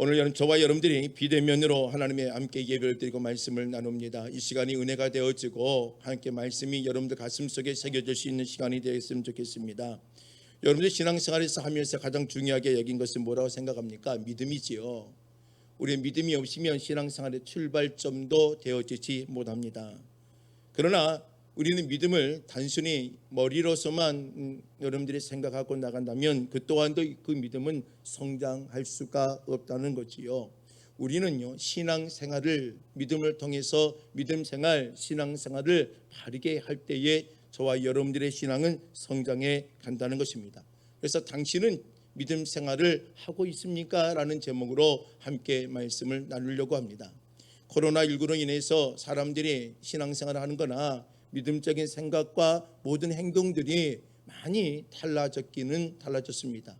오늘 저와 여러분들이 비대면으로 하나님의 함께 예배를 드리고 말씀을 나눕니다. 이 시간이 은혜가 되어지고 함께 말씀이 여러분들 가슴속에 새겨질 수 있는 시간이 되었으면 좋겠습니다. 여러분들 신앙생활에서 하면서 가장 중요하게 여긴 것은 뭐라고 생각합니까? 믿음이지요. 우리의 믿음이 없으면 신앙생활의 출발점도 되어지지 못합니다. 그러나 우리는 믿음을 단순히 머리로서만 여러분들이 생각하고 나간다면 그 또한도 그 믿음은 성장할 수가 없다는 거지요. 우리는요, 신앙생활을 믿음을 통해서 믿음생활, 신앙생활을 바르게 할 때에 저와 여러분들의 신앙은 성장해 간다는 것입니다. 그래서 당신은 믿음 생활을 하고 있습니까? 라는 제목으로 함께 말씀을 나누려고 합니다. 코로나19로 인해서 사람들이 신앙생활을 하는 거나 믿음적인 생각과 모든 행동들이 많이 달라졌습니다.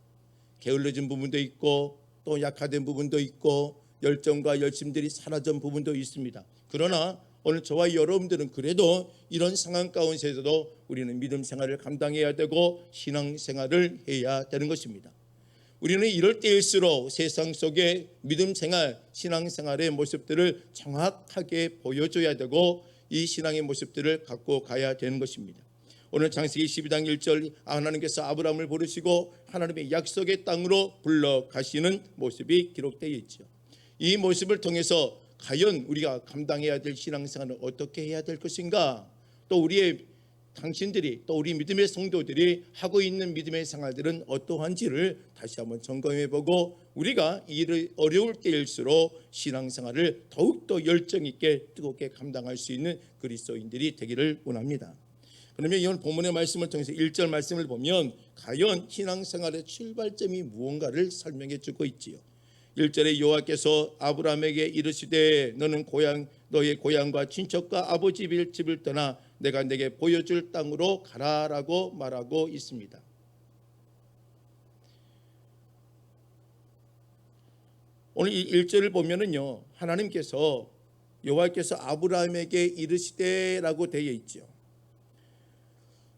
게을러진 부분도 있고 또 약화된 부분도 있고 열정과 열심들이 사라진 부분도 있습니다. 그러나 오늘 저와 여러분들은 그래도 이런 상황 가운데서도 우리는 믿음 생활을 감당해야 되고 신앙 생활을 해야 되는 것입니다. 우리는 이럴 때일수록 세상 속에 믿음 생활, 신앙 생활의 모습들을 정확하게 보여줘야 되고 이 신앙의 모습들을 갖고 가야 되는 것입니다. 오늘 창세기 12장 1절 하나님께서 아브라함을 부르시고 하나님의 약속의 땅으로 불러가시는 모습이 기록되어 있죠. 이 모습을 통해서 과연 우리가 감당해야 될 신앙생활을 어떻게 해야 될 것인가, 또 당신들이 또 우리 믿음의 성도들이 하고 있는 믿음의 생활들은 어떠한지를 다시 한번 점검해보고 우리가 이 어려울 때일수록 신앙생활을 더욱더 열정 있게 뜨겁게 감당할 수 있는 그리스도인들이 되기를 원합니다. 그러면 이번 본문의 말씀을 통해서 1절 말씀을 보면 과연 신앙생활의 출발점이 무언가를 설명해 주고 있지요. 1절에 여호와께서 아브라함에게 이르시되 너는 너의 고향과 친척과 아버지 집을 떠나 내가 내게 보여줄 땅으로 가라라고 말하고 있습니다. 오늘 이 1절을 보면은요, 하나님께서 여호와께서 아브라함에게 이르시되라고 되어 있죠.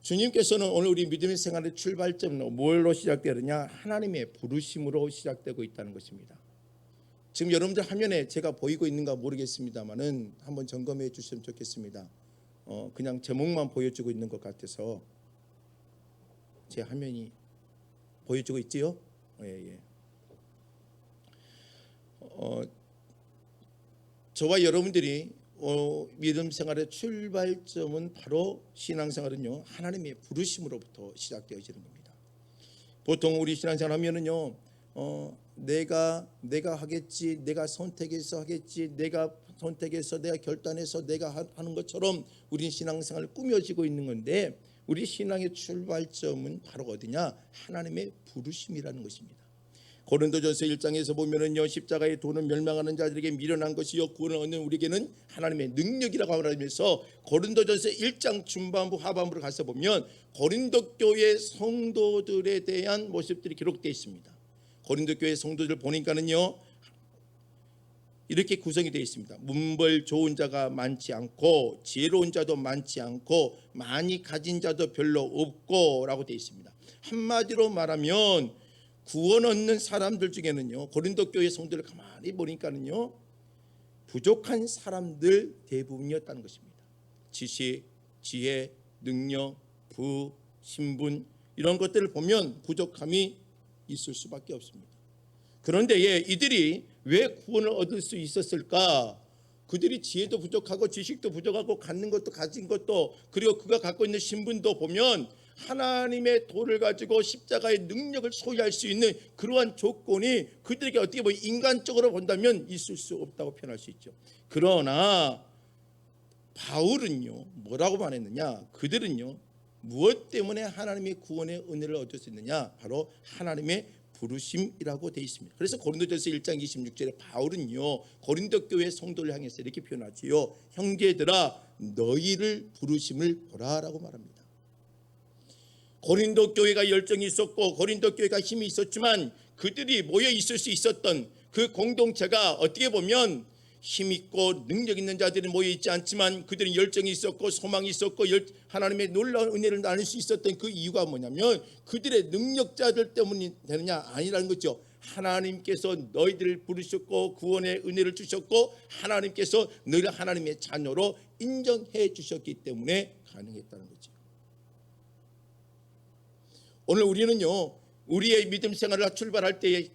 주님께서는 오늘 우리 믿음의 생활의 출발점은 뭘로 시작되느냐? 하나님의 부르심으로 시작되고 있다는 것입니다. 지금 여러분들 화면에 제가 보이고 있는가 모르겠습니다만은 한번 점검해 주시면 좋겠습니다. 그냥 제목만 보여주고 있는 것 같아서 제 화면이 보여주고 있지요? 예. 저와 여러분들이 믿음 생활의 출발점은 바로 신앙생활은요, 하나님의 부르심으로부터 시작되어지는 겁니다. 보통 우리 신앙생활 하면은요, 내가 하겠지, 내가 선택해서 하겠지, 내가 선택해서 내가 결단해서 내가 하는 것처럼 우리 신앙생활을 꾸며지고 있는 건데, 우리 신앙의 출발점은 바로 어디냐? 하나님의 부르심이라는 것입니다. 고린도전서 1장에서 보면은요, 십자가의 도는 멸망하는 자들에게 미련한 것이요 구원을 얻는 우리에게는 하나님의 능력이라고 말하면서 고린도전서 1장 중반부 하반부를 가서 보면 고린도 교회 성도들에 대한 모습들이 기록되어 있습니다. 고린도 교회 성도들 보니까는요, 이렇게 구성이 되어 있습니다. 문벌 좋은 자가 많지 않고 지혜로운 자도 많지 않고 많이 가진 자도 별로 없고 라고 되어 있습니다. 한마디로 말하면 구원 얻는 사람들 중에는요, 고린도 교회 성도를 가만히 보니까는요, 부족한 사람들 대부분이었다는 것입니다. 지식, 지혜, 능력, 부, 신분 이런 것들을 보면 부족함이 있을 수밖에 없습니다. 그런데 이들이 왜 구원을 얻을 수 있었을까? 그들이 지혜도 부족하고 지식도 부족하고 갖는 것도 가진 것도, 그리고 그가 갖고 있는 신분도 보면 하나님의 도를 가지고 십자가의 능력을 소유할 수 있는 그러한 조건이 그들에게 어떻게 보면 인간적으로 본다면 있을 수 없다고 표현할 수 있죠. 그러나 바울은요, 뭐라고 말했느냐? 그들은요, 무엇 때문에 하나님의 구원의 은혜를 얻을 수 있느냐? 바로 하나님의 부르심이라고 되어 있습니다. 그래서 고린도전서 1장 26절에 바울은요, 고린도 교회 성도를 향해서 이렇게 표현하지요. 형제들아, 너희를 부르심을 보라라고 말합니다. 고린도 교회가 열정이 있었고 고린도 교회가 힘이 있었지만 그들이 모여 있을 수 있었던 그 공동체가 어떻게 보면 힘있고 능력 있는 자들이 모여 있지 않지만 그들은 열정이 있었고 소망이 있었고 하나님의 놀라운 은혜를 나눌 수 있었던 그 이유가 뭐냐면 그들의 능력자들 때문이 되느냐? 아니라는 거죠. 하나님께서 너희들을 부르셨고 구원의 은혜를 주셨고 하나님께서 너희를 하나님의 자녀로 인정해 주셨기 때문에 가능했다는 거죠. 오늘 우리는요, 우리의 믿음 생활을 출발할 때에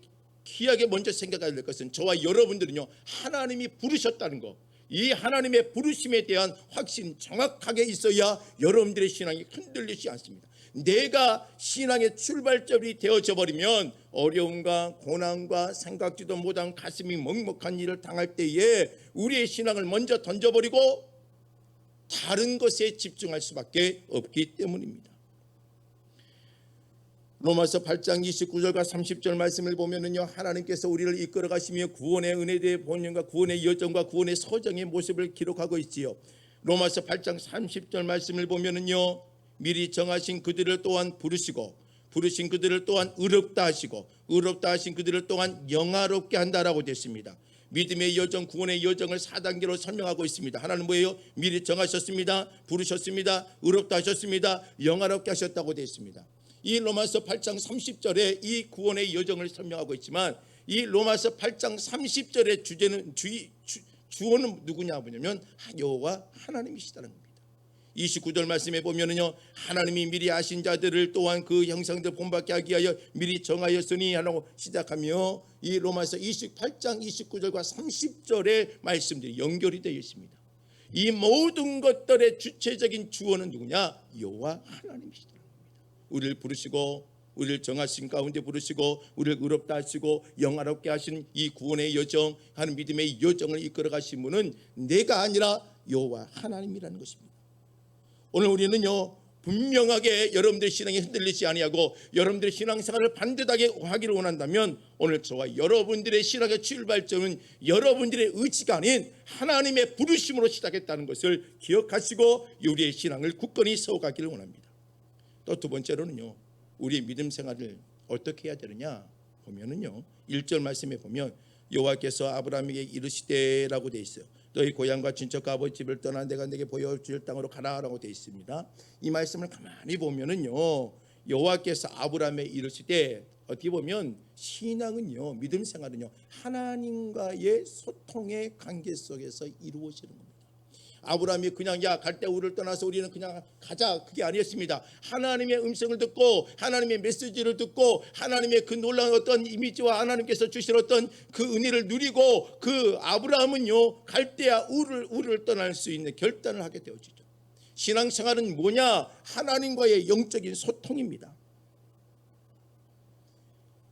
귀하게 먼저 생각해야 될 것은 저와 여러분들은요, 하나님이 부르셨다는 것, 이 하나님의 부르심에 대한 확신 정확하게 있어야 여러분들의 신앙이 흔들리지 않습니다. 내가 신앙의 출발점이 되어져 버리면 어려움과 고난과 생각지도 못한 가슴이 먹먹한 일을 당할 때에 우리의 신앙을 먼저 던져버리고 다른 것에 집중할 수밖에 없기 때문입니다. 로마서 8장 29절과 30절 말씀을 보면은요, 하나님께서 우리를 이끌어 가시며 구원의 은혜의 본연과 구원의 여정과 구원의 서정의 모습을 기록하고 있지요. 로마서 8장 30절 말씀을 보면은요, 미리 정하신 그들을 또한 부르시고 부르신 그들을 또한 의롭다 하시고 의롭다 하신 그들을 또한 영화롭게 한다라고 되어 있습니다. 믿음의 여정, 구원의 여정을 4단계로 설명하고 있습니다. 하나는 뭐예요? 미리 정하셨습니다. 부르셨습니다. 의롭다 하셨습니다. 영화롭게 하셨다고 되어 있습니다. 이 로마서 8장 30절에 이 구원의 여정을 설명하고 있지만 이 로마서 8장 30절의 주어는 누구냐 보냐면 여호와 하나님이시다는 겁니다. 29절 말씀에 보면은요, 하나님이 미리 아신 자들을 또한 그 형상들 본받게 하기 위하여 미리 정하였으니 하라고 시작하며 이 로마서 28장 29절과 30절의 말씀들이 연결이 되어 있습니다. 이 모든 것들의 주체적인 주어는 누구냐? 여호와 하나님이시다. 우리를 부르시고 우리를 정하신 가운데 부르시고 우리를 의롭다 하시고 영화롭게 하신 이 구원의 여정, 하는 믿음의 여정을 이끌어 가신 분은 내가 아니라 여호와 하나님이라는 것입니다. 오늘 우리는요, 분명하게 여러분들의 신앙이 흔들리지 아니하고 여러분들의 신앙생활을 반듯하게 하기를 원한다면 오늘 저와 여러분들의 신앙의 출발점은 여러분들의 의지가 아닌 하나님의 부르심으로 시작했다는 것을 기억하시고 우리의 신앙을 굳건히 세워가기를 원합니다. 또 두 번째로는요, 우리 믿음 생활을 어떻게 해야 되느냐 보면은요, 1절 말씀에 보면 여호와께서 아브라함에게 이르시되라고 되어 있어요. 너희 고향과 친척과 아버지 집을 떠나 내가 내게 보여줄 땅으로 가라라고 되어 있습니다. 이 말씀을 가만히 보면은요, 여호와께서 아브라함에 이르시되, 어떻게 보면 신앙은요, 믿음 생활은요, 하나님과의 소통의 관계 속에서 이루어지는 겁니다. 아브라함이 그냥 야 갈대 우를 떠나서 우리는 그냥 가자, 그게 아니었습니다. 하나님의 음성을 듣고 하나님의 메시지를 듣고 하나님의 그 놀라운 어떤 이미지와 하나님께서 주신 어떤 그 은혜를 누리고 그 아브라함은요, 갈대아 우를 떠날 수 있는 결단을 하게 되어지죠. 신앙생활은 뭐냐? 하나님과의 영적인 소통입니다.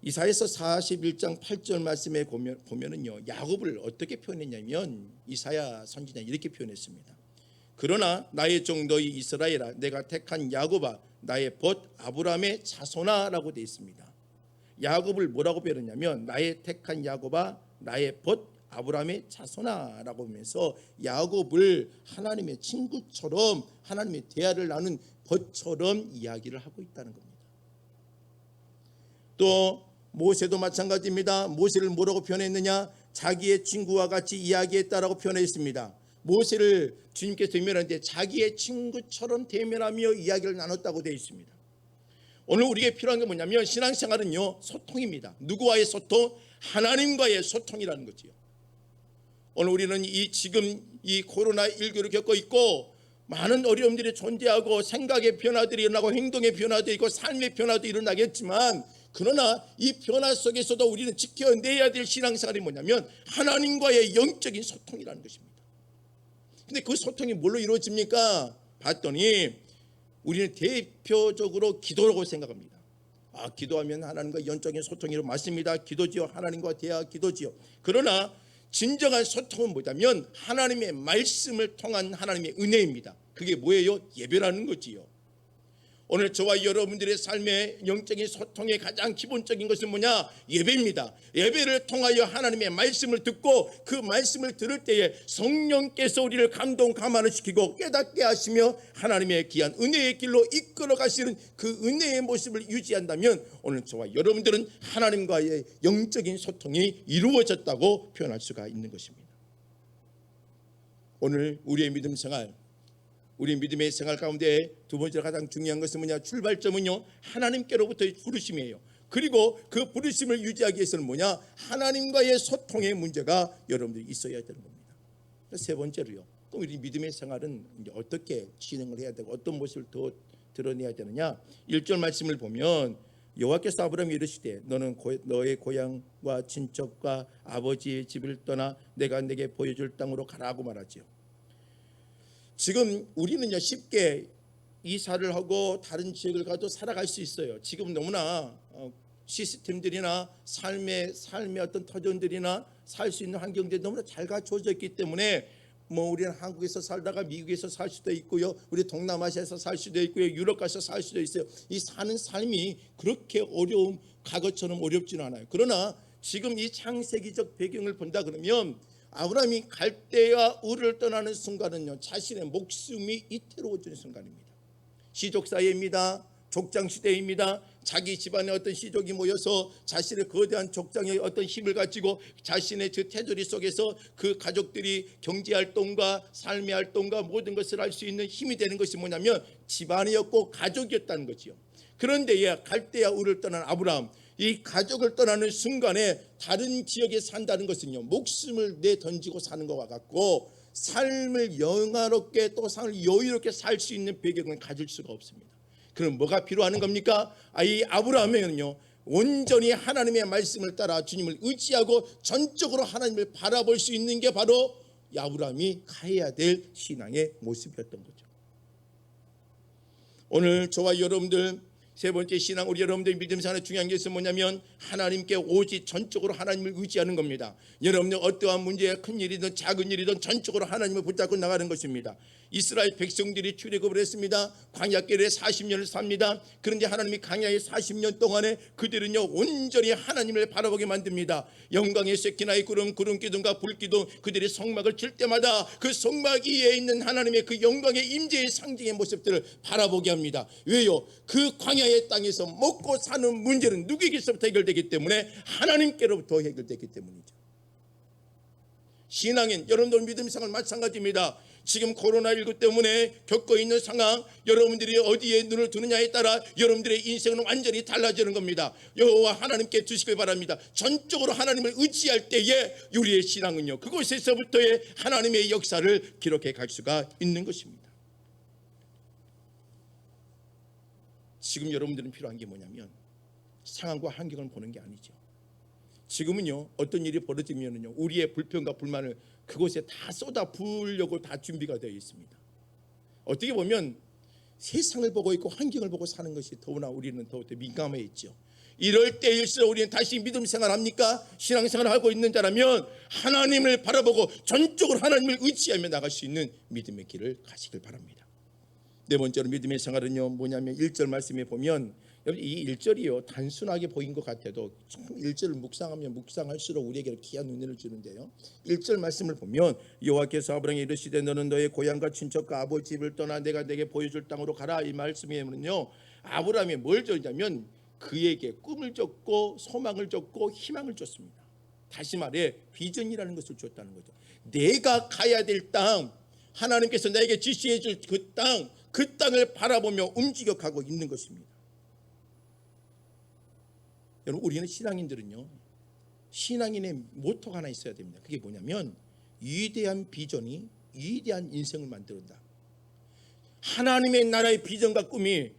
이사야서 41장 8절 말씀에 보면은요, 야곱을 어떻게 표현했냐면 이사야 선지자 이렇게 표현했습니다. 그러나 나의 종 너희 이스라엘아, 내가 택한 야곱아, 나의 벗 아브라함의 자손아라고 되어 있습니다. 야곱을 뭐라고 표현했냐면 나의 택한 야곱아, 나의 벗 아브라함의 자손아라고 하면서 야곱을 하나님의 친구처럼 하나님의 대화를 나눈 벗처럼 이야기를 하고 있다는 겁니다. 또 모세도 마찬가지입니다. 모세를 뭐라고 표현했느냐? 자기의 친구와 같이 이야기했다라고 표현했습니다. 모세를 주님께서 대면하는데 자기의 친구처럼 대면하며 이야기를 나눴다고 되어 있습니다. 오늘 우리에게 필요한 게 뭐냐면 신앙생활은요, 소통입니다. 누구와의 소통? 하나님과의 소통이라는 거지요. 오늘 우리는 지금 이 코로나19를 겪고 있고 많은 어려움들이 존재하고 생각의 변화들이 일어나고 행동의 변화도 있고 삶의 변화도 일어나겠지만, 그러나 이 변화 속에서도 우리는 지켜내야 될 신앙생활이 뭐냐면 하나님과의 영적인 소통이라는 것입니다. 근데 그 소통이 뭘로 이루어집니까? 봤더니 우리는 대표적으로 기도라고 생각합니다. 기도하면 하나님과 영적인 소통이 맞습니다. 기도지요. 하나님과 대화 기도지요. 그러나 진정한 소통은 뭐냐면 하나님의 말씀을 통한 하나님의 은혜입니다. 그게 뭐예요? 예배라는 거지요. 오늘 저와 여러분들의 삶의 영적인 소통의 가장 기본적인 것은 뭐냐? 예배입니다. 예배를 통하여 하나님의 말씀을 듣고 그 말씀을 들을 때에 성령께서 우리를 감동 감화를 시키고 깨닫게 하시며 하나님의 귀한 은혜의 길로 이끌어 가시는 그 은혜의 모습을 유지한다면 오늘 저와 여러분들은 하나님과의 영적인 소통이 이루어졌다고 표현할 수가 있는 것입니다. 오늘 우리의 믿음 생활, 우리 믿음의 생활 가운데 두 번째로 가장 중요한 것은 뭐냐? 출발점은요, 하나님께로부터의 부르심이에요. 그리고 그 부르심을 유지하기 위해서는 뭐냐? 하나님과의 소통의 문제가 여러분들이 있어야 되는 겁니다. 세 번째로요. 그럼 우리 믿음의 생활은 이제 어떻게 진행을 해야 되고 어떤 모습을 더 드러내야 되느냐? 1절 말씀을 보면 여호와께서 아브라함에게 이르시되 너는 너의 고향과 친척과 아버지의 집을 떠나 내가 내게 보여줄 땅으로 가라고 말하지요. 지금 우리는요 쉽게 이사를 하고 다른 지역을 가도 살아갈 수 있어요. 지금 너무나 시스템들이나 삶의 어떤 터전들이나 살 수 있는 환경들이 너무나 잘 갖춰져 있기 때문에 뭐 우리는 한국에서 살다가 미국에서 살 수도 있고요, 우리 동남아시아에서 살 수도 있고요, 유럽 가서 살 수도 있어요. 이 사는 삶이 그렇게 과거처럼 어렵지는 않아요. 그러나 지금 이 창세기적 배경을 본다 그러면 아브라함이 갈대와 우르를 떠나는 순간은요 자신의 목숨이 이태로워지는 순간입니다. 시족사회입니다. 족장시대입니다. 자기 집안의 어떤 시족이 모여서 자신의 거대한 족장의 어떤 힘을 가지고 자신의 그 테두리 속에서 그 가족들이 경제활동과 삶의 활동과 모든 것을 할 수 있는 힘이 되는 것이 뭐냐면 집안이었고 가족이었다는 거지요. 그런데 갈대아 우르를 떠난 아브라함, 이 가족을 떠나는 순간에 다른 지역에 산다는 것은요 목숨을 내던지고 사는 것과 같고 삶을 영화롭게 또 삶을 여유롭게 살 수 있는 배경을 가질 수가 없습니다. 그럼 뭐가 필요한 겁니까? 이 아브라함에는요 온전히 하나님의 말씀을 따라 주님을 의지하고 전적으로 하나님을 바라볼 수 있는 게 바로 아브라함이 가야 될 신앙의 모습이었던 거죠. 오늘 저와 여러분들 세 번째 신앙, 우리 여러분들 믿음 생활에 중요한 것은 뭐냐면 하나님께 오직 전적으로 하나님을 의지하는 겁니다. 여러분들 어떠한 문제에 큰 일이든 작은 일이든 전적으로 하나님을 붙잡고 나가는 것입니다. 이스라엘 백성들이 출애굽을 했습니다. 광야길에 40년을 삽니다. 그런데 하나님이 광야의 40년 동안에 그들은요 온전히 하나님을 바라보게 만듭니다. 영광의 쉐키나의 구름, 구름기둥과 불기둥, 그들이 성막을 칠 때마다 그 성막 위에 있는 하나님의 그 영광의 임재의 상징의 모습들을 바라보게 합니다. 왜요? 그 광야의 땅에서 먹고 사는 문제는 누구에게서부터 해결되기 때문에 하나님께로부터 해결되기 때문이죠. 신앙인 여러분들 믿음 생활 마찬가지입니다. 지금 코로나19 때문에 겪고 있는 상황, 여러분들이 어디에 눈을 두느냐에 따라 여러분들의 인생은 완전히 달라지는 겁니다. 여호와 하나님께 두시길 바랍니다. 전적으로 하나님을 의지할 때에 우리의 신앙은요 그곳에서부터의 하나님의 역사를 기록해 갈 수가 있는 것입니다. 지금 여러분들은 필요한 게 뭐냐면 상황과 환경을 보는 게 아니죠. 지금은요 어떤 일이 벌어지면은요 우리의 불평과 불만을 그곳에 다 쏟아 부으려고 다 준비가 되어 있습니다. 어떻게 보면 세상을 보고 있고 환경을 보고 사는 것이 더구나 우리는 더 민감해 있죠. 이럴 때일수록 우리는 다시 믿음 생활합니까? 신앙생활을 하고 있는 자라면 하나님을 바라보고 전적으로 하나님을 의지하며 나갈 수 있는 믿음의 길을 가시길 바랍니다. 네 번째로 믿음의 생활은요 뭐냐면 1절 말씀에 보면 이 1절이요 단순하게 보인 것 같아도 1절을 묵상하면 묵상할수록 우리에게 귀한 은혜를 주는데요. 1절 말씀을 보면 여호와께서 아브라함에게 이르시되 너는 너의 고향과 친척과 아버지 집을 떠나 내가 내게 보여줄 땅으로 가라. 이 말씀에는요 아브라함이 뭘 줬냐면 그에게 꿈을 줬고 소망을 줬고 희망을 줬습니다. 다시 말해 비전이라는 것을 줬다는 거죠. 내가 가야 될 땅, 하나님께서 나에게 지시해 줄 그 땅을 바라보며 움직여가고 있는 것입니다. 여러분 우리는 신앙인들은요 신앙인의 모토가 하나 있어야 됩니다. 그게 뭐냐면 위대한 비전이 위대한 인생을 만들었다. 하나님의 나라의 비전과 꿈이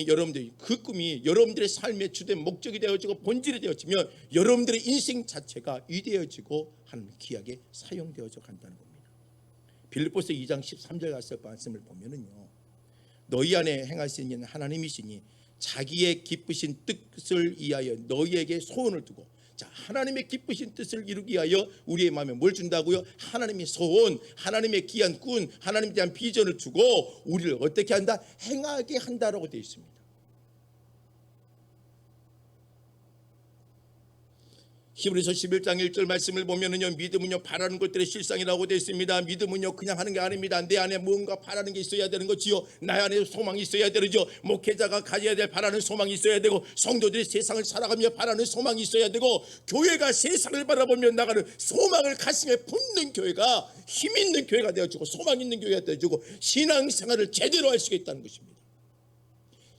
여러분들이 그 꿈이 여러분들의 삶의 주된 목적이 되어지고 본질이 되어지면 여러분들의 인생 자체가 위대해지고 하나님 귀하게 사용되어져 간다는 겁니다. 빌립보서 2장 13절 가서 말씀을 보면은요 너희 안에 행하시는 하나님이시니 자기의 기쁘신 뜻을 위하여 너희에게 소원을 두고, 자 하나님의 기쁘신 뜻을 이루기 위하여 우리의 마음에 뭘 준다고요? 하나님의 소원, 하나님의 귀한 꿈, 하나님에 대한 비전을 두고 우리를 어떻게 한다? 행하게 한다라고 되어 있습니다. 히브리서 11장 1절 말씀을 보면은요 믿음은요 바라는 것들의 실상이라고 되어 있습니다. 믿음은요 그냥 하는 게 아닙니다. 내 안에 뭔가 바라는 게 있어야 되는 거지요. 나 안에 소망이 있어야 되죠. 목회자가 가져야 될 바라는 소망이 있어야 되고, 성도들이 세상을 살아가며 바라는 소망이 있어야 되고, 교회가 세상을 바라보며 나가는 소망을 가슴에 품는 교회가 힘 있는 교회가 되어지고 소망 있는 교회가 되어지고 신앙생활을 제대로 할 수 있다는 것입니다.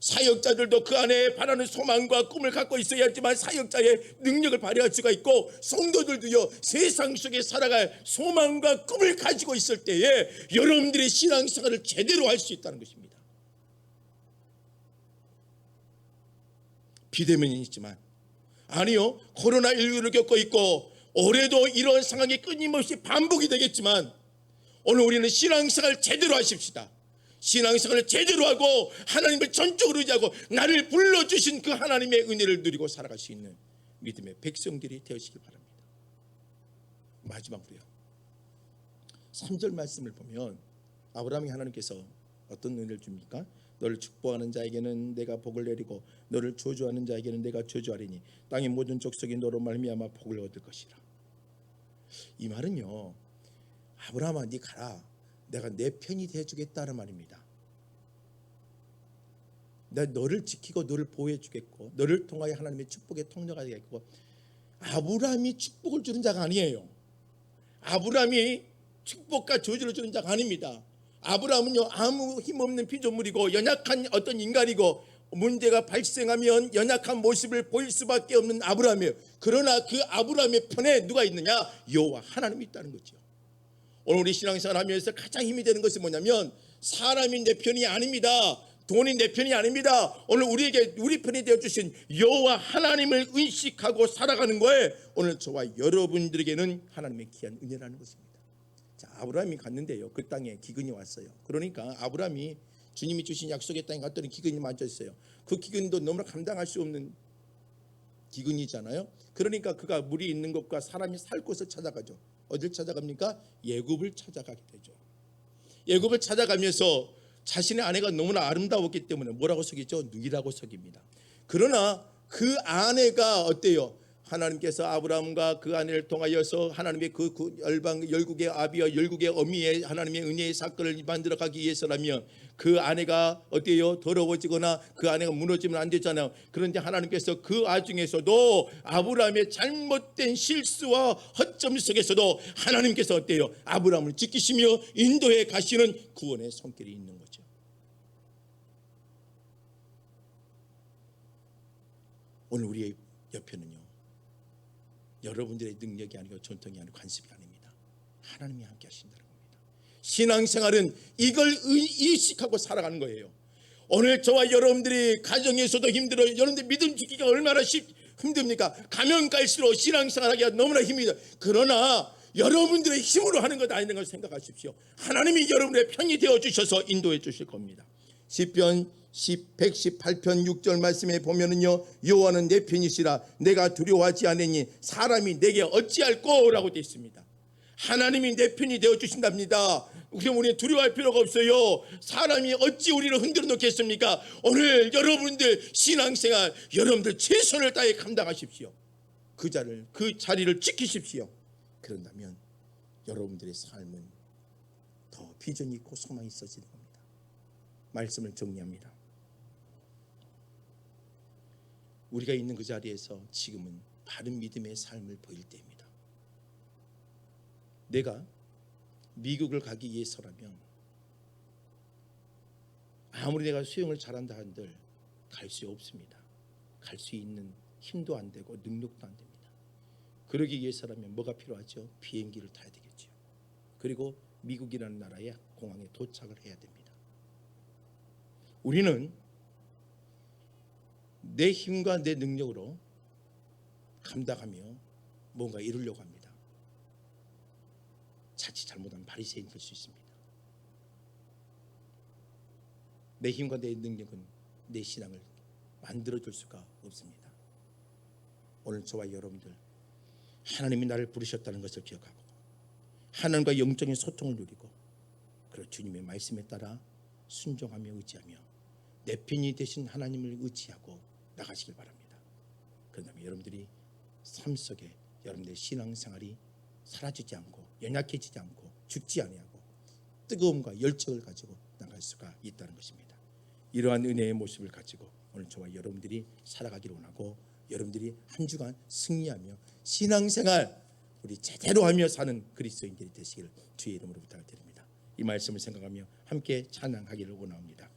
사역자들도 그 안에 바라는 소망과 꿈을 갖고 있어야지만 사역자의 능력을 발휘할 수가 있고, 성도들도요 세상 속에 살아갈 소망과 꿈을 가지고 있을 때에 여러분들의 신앙생활을 제대로 할 수 있다는 것입니다. 비대면이 있지만, 아니요, 코로나19를 겪고 있고 올해도 이런 상황이 끊임없이 반복이 되겠지만, 오늘 우리는 신앙생활을 제대로 하십시다. 신앙생활을 제대로 하고 하나님을 전적으로 의지하고 나를 불러주신 그 하나님의 은혜를 누리고 살아갈 수 있는 믿음의 백성들이 되시길 바랍니다. 마지막으로요, 3절 말씀을 보면 아브라함이 하나님께서 어떤 은혜를 줍니까? 너를 축복하는 자에게는 내가 복을 내리고 너를 저주하는 자에게는 내가 저주하리니 땅의 모든 족속이 너로 말미암아 복을 얻을 것이라. 이 말은요, 아브라함아 네 가라, 내가 내 편이 되어주겠다는 말입니다. 내가 너를 지키고 너를 보호해 주겠고 너를 통하여 하나님의 축복의 통로가 되겠고. 아브라함이 축복을 주는 자가 아니에요. 아브라함이 축복과 저주를 주는 자가 아닙니다. 아브라함은요 아무 힘없는 피조물이고 연약한 어떤 인간이고, 문제가 발생하면 연약한 모습을 보일 수밖에 없는 아브라함이에요. 그러나 그 아브라함의 편에 누가 있느냐? 여호와 하나님이 있다는 거죠. 오늘 우리 신앙생활 하면서 가장 힘이 되는 것은 뭐냐면, 사람이 내 편이 아닙니다. 돈이 내 편이 아닙니다. 오늘 우리에게 우리 편이 되어주신 여호와 하나님을 의식하고 살아가는 거에 오늘 저와 여러분들에게는 하나님의 귀한 은혜라는 것입니다. 자, 아브라함이 갔는데요, 그 땅에 기근이 왔어요. 그러니까 아브라함이 주님이 주신 약속의 땅에 갔더니 기근이 맞았어요. 그 기근도 너무나 감당할 수 없는 기근이잖아요. 그러니까 그가 물이 있는 곳과 사람이 살 곳을 찾아가죠. 어딜 찾아갑니까? 애굽을 찾아가게 되죠. 애굽을 찾아가면서 자신의 아내가 너무나 아름다웠기 때문에 뭐라고 속이죠? 누이라고 속입니다. 그러나 그 아내가 어때요? 하나님께서 아브라함과 그 아내를 통하여서 하나님의 그 열방 열국의 아비와 열국의 어미의 하나님의 은혜의 사건을 만들어 가기 위해서라면 그 아내가 어때요? 더러워지거나 그 아내가 무너지면 안 되잖아요. 그런데 하나님께서 그 와중에서도 아브라함의 잘못된 실수와 허점 속에서도 하나님께서 어때요? 아브라함을 지키시며 인도해 가시는 구원의 손길이 있는 거죠. 오늘 우리의 옆에는요, 여러분들의 능력이 아니고 전통이 아니고 관습이 아닙니다. 하나님이 함께 하신다는 겁니다. 신앙생활은 이걸 의식하고 살아가는 거예요. 오늘 저와 여러분들이 가정에서도 힘들어요. 여러분들 믿음 지키기가 얼마나 힘듭니까? 가면 갈수록 신앙생활하기가 너무나 힘이 들어요. 그러나 여러분들의 힘으로 하는 것 아닌 걸 생각하십시오. 하나님이 여러분의 편이 되어주셔서 인도해 주실 겁니다. 시편 118편 6절 말씀에 보면은요, 여호와는 내 편이시라 내가 두려워하지 않으니 사람이 내게 어찌할꼬 라고 되어 있습니다. 하나님이 내 편이 되어주신답니다. 그럼 우리는 두려워할 필요가 없어요. 사람이 어찌 우리를 흔들어 놓겠습니까? 오늘 여러분들 신앙생활 여러분들 최선을 다해 감당하십시오. 그 자리를 지키십시오. 그런다면 여러분들의 삶은 더 비전이 있고 소망이 있어지는 겁니다. 말씀을 정리합니다. 우리가 있는 그 자리에서 지금은 바른 믿음의 삶을 보일 때입니다. 내가 미국을 가기 위해서라면 아무리 내가 수영을 잘한다 한들 갈 수 없습니다. 갈 수 있는 힘도 안 되고 능력도 안 됩니다. 그러기 위해서라면 뭐가 필요하죠? 비행기를 타야 되겠죠. 그리고 미국이라는 나라의 공항에 도착을 해야 됩니다. 우리는 내 힘과 내 능력으로 감당하며 뭔가 이루려고 합니다. 자칫 잘못하면 바리새인 될 수 있습니다. 내 힘과 내 능력은 내 신앙을 만들어줄 수가 없습니다. 오늘 저와 여러분들 하나님이 나를 부르셨다는 것을 기억하고 하나님과 영적인 소통을 누리고 그리고 주님의 말씀에 따라 순종하며 의지하며 내 편이 되신 하나님을 의지하고 나가시길 바랍니다. 그런다면 여러분들이 삶 속에 여러분들의 신앙생활이 사라지지 않고 연약해지지 않고 죽지 아니하고 뜨거움과 열정을 가지고 나갈 수가 있다는 것입니다. 이러한 은혜의 모습을 가지고 오늘 저와 여러분들이 살아가기를 원하고 여러분들이 한 주간 승리하며 신앙생활 우리 제대로 하며 사는 그리스도인들이 되시기를 주의 이름으로 부탁드립니다. 이 말씀을 생각하며 함께 찬양하기를 원합니다.